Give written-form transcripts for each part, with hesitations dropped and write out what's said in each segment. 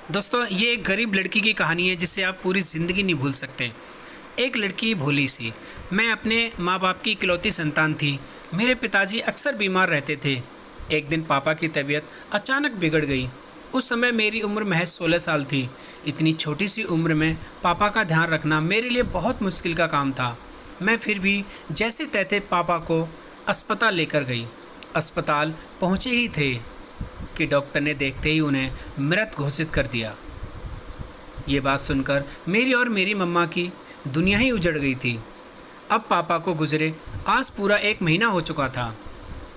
दोस्तों, ये एक गरीब लड़की की कहानी है जिसे आप पूरी ज़िंदगी नहीं भूल सकते। एक लड़की भोली सी। मैं अपने माँ बाप की इकलौती संतान थी। मेरे पिताजी अक्सर बीमार रहते थे। एक दिन पापा की तबीयत अचानक बिगड़ गई। उस समय मेरी उम्र महज 16 साल थी। इतनी छोटी सी उम्र में पापा का ध्यान रखना मेरे लिए बहुत मुश्किल का काम था। मैं फिर भी जैसे तैसे पापा को अस्पताल लेकर गई। अस्पताल पहुँचे ही थे कि डॉक्टर ने देखते ही उन्हें मृत घोषित कर दिया। ये बात सुनकर मेरी और मेरी मम्मा की दुनिया ही उजड़ गई थी। अब पापा को गुजरे आज पूरा 1 महीना हो चुका था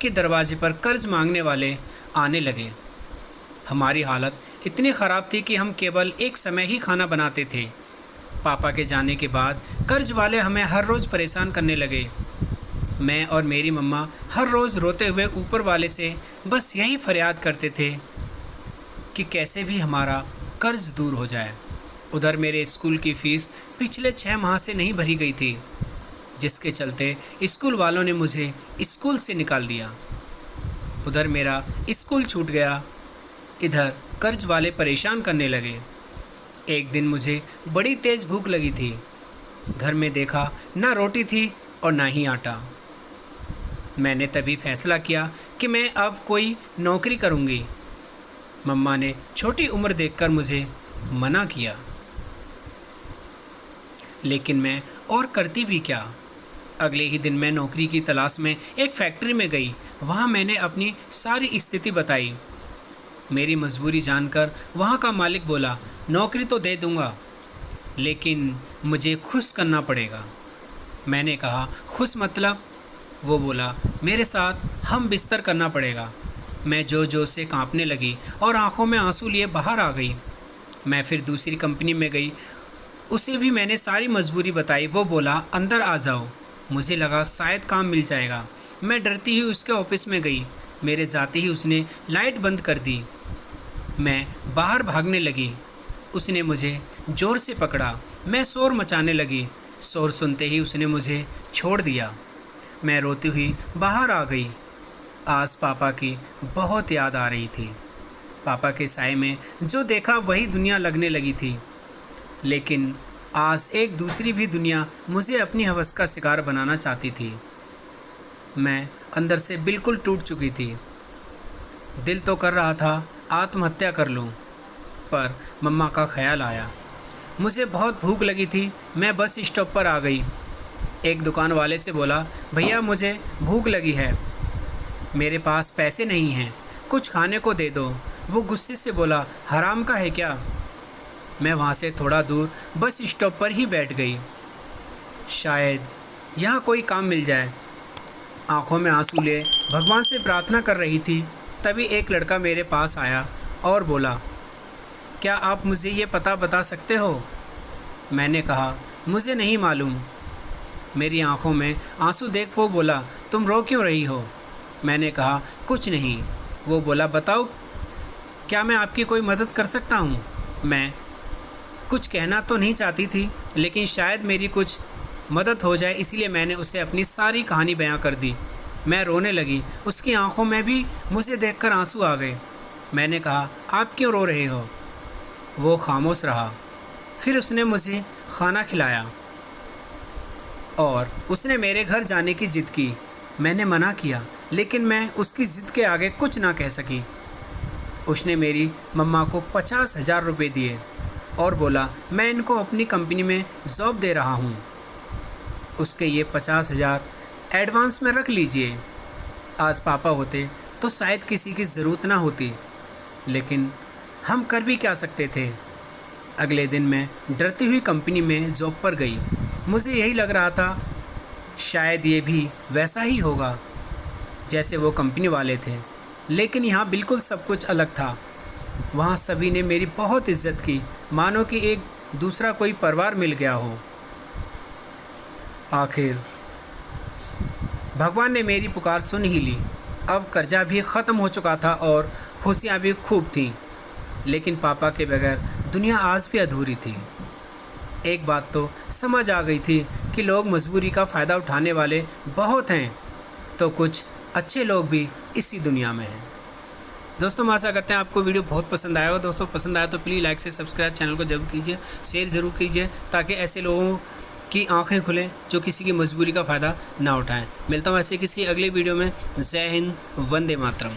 कि दरवाजे पर कर्ज मांगने वाले आने लगे। हमारी हालत इतनी ख़राब थी कि हम केवल एक समय ही खाना बनाते थे। पापा के जाने के बाद कर्ज वाले हमें हर रोज़ परेशान करने लगे। मैं और मेरी मम्मा हर रोज़ रोते हुए ऊपर वाले से बस यही फरियाद करते थे कि कैसे भी हमारा कर्ज दूर हो जाए। उधर मेरे स्कूल की फ़ीस पिछले 6 माह से नहीं भरी गई थी, जिसके चलते स्कूल वालों ने मुझे स्कूल से निकाल दिया। उधर मेरा स्कूल छूट गया, इधर कर्ज वाले परेशान करने लगे। एक दिन मुझे बड़ी तेज़ भूख लगी थी। घर में देखा ना रोटी थी और ना ही आटा। मैंने तभी फैसला किया कि मैं अब कोई नौकरी करूंगी। मम्मा ने छोटी उम्र देखकर मुझे मना किया, लेकिन मैं और करती भी क्या। अगले ही दिन मैं नौकरी की तलाश में एक फैक्ट्री में गई। वहाँ मैंने अपनी सारी स्थिति बताई। मेरी मजबूरी जानकर वहाँ का मालिक बोला, नौकरी तो दे दूँगा, लेकिन मुझे खुश करना पड़ेगा। मैंने कहा, खुश मतलब? वो बोला, मेरे साथ हम बिस्तर करना पड़ेगा। मैं जोर से कांपने लगी और आंखों में आंसू लिए बाहर आ गई। मैं फिर दूसरी कंपनी में गई। उसे भी मैंने सारी मजबूरी बताई। वो बोला, अंदर आ जाओ। मुझे लगा शायद काम मिल जाएगा। मैं डरती हुई उसके ऑफिस में गई। मेरे जाते ही उसने लाइट बंद कर दी। मैं बाहर भागने लगी। उसने मुझे ज़ोर से पकड़ा। मैं शोर मचाने लगी। शोर सुनते ही उसने मुझे छोड़ दिया। मैं रोती हुई बाहर आ गई। आज पापा की बहुत याद आ रही थी। पापा के साए में जो देखा वही दुनिया लगने लगी थी, लेकिन आज एक दूसरी भी दुनिया मुझे अपनी हवस का शिकार बनाना चाहती थी। मैं अंदर से बिल्कुल टूट चुकी थी। दिल तो कर रहा था आत्महत्या कर लूं, पर मम्मा का ख्याल आया। मुझे बहुत भूख लगी थी। मैं बस स्टॉप पर आ गई। एक दुकान वाले से बोला, भैया मुझे भूख लगी है, मेरे पास पैसे नहीं हैं, कुछ खाने को दे दो। वो गुस्से से बोला, हराम का है क्या? मैं वहाँ से थोड़ा दूर बस स्टॉप पर ही बैठ गई। शायद यहाँ कोई काम मिल जाए। आंखों में आंसू लिए भगवान से प्रार्थना कर रही थी। तभी एक लड़का मेरे पास आया और बोला, क्या आप मुझे ये पता बता सकते हो? मैंने कहा, मुझे नहीं मालूम। मेरी आंखों में आंसू देख वो बोला, तुम रो क्यों रही हो? मैंने कहा, कुछ नहीं। वो बोला, बताओ, क्या मैं आपकी कोई मदद कर सकता हूँ? मैं कुछ कहना तो नहीं चाहती थी, लेकिन शायद मेरी कुछ मदद हो जाए, इसलिए मैंने उसे अपनी सारी कहानी बयां कर दी। मैं रोने लगी। उसकी आंखों में भी मुझे देखकर आंसू आ गए। मैंने कहा, आप क्यों रो रहे हो? वो खामोश रहा। फिर उसने मुझे खाना खिलाया और उसने मेरे घर जाने की ज़िद की। मैंने मना किया, लेकिन मैं उसकी ज़िद के आगे कुछ ना कह सकी। उसने मेरी मम्मा को 50,000 रुपये दिए और बोला, मैं इनको अपनी कंपनी में जॉब दे रहा हूँ, उसके ये 50,000 एडवांस में रख लीजिए। आज पापा होते तो शायद किसी की ज़रूरत ना होती, लेकिन हम कर भी क्या सकते थे। अगले दिन मैं डरती हुई कंपनी में जॉब पर गई। मुझे यही लग रहा था शायद ये भी वैसा ही होगा जैसे वो कंपनी वाले थे, लेकिन यहाँ बिल्कुल सब कुछ अलग था। वहाँ सभी ने मेरी बहुत इज्जत की, मानो कि एक दूसरा कोई परिवार मिल गया हो। आखिर भगवान ने मेरी पुकार सुन ही ली। अब कर्जा भी ख़त्म हो चुका था और खुशियाँ भी खूब थीं, लेकिन पापा के बगैर दुनिया आज भी अधूरी थी। एक बात तो समझ आ गई थी कि लोग मजबूरी का फ़ायदा उठाने वाले बहुत हैं, तो कुछ अच्छे लोग भी इसी दुनिया में हैं। दोस्तों हम आशा करते हैं आपको वीडियो बहुत पसंद आया होगा। दोस्तों पसंद आया तो प्लीज़ लाइक से सब्सक्राइब चैनल को जरूर कीजिए, शेयर ज़रूर कीजिए, ताकि ऐसे लोगों की आंखें खुलें जो किसी की मजबूरी का फ़ायदा ना उठाएं। मिलता हूँ ऐसे किसी अगले वीडियो में। जय हिंद, वंदे मातरम।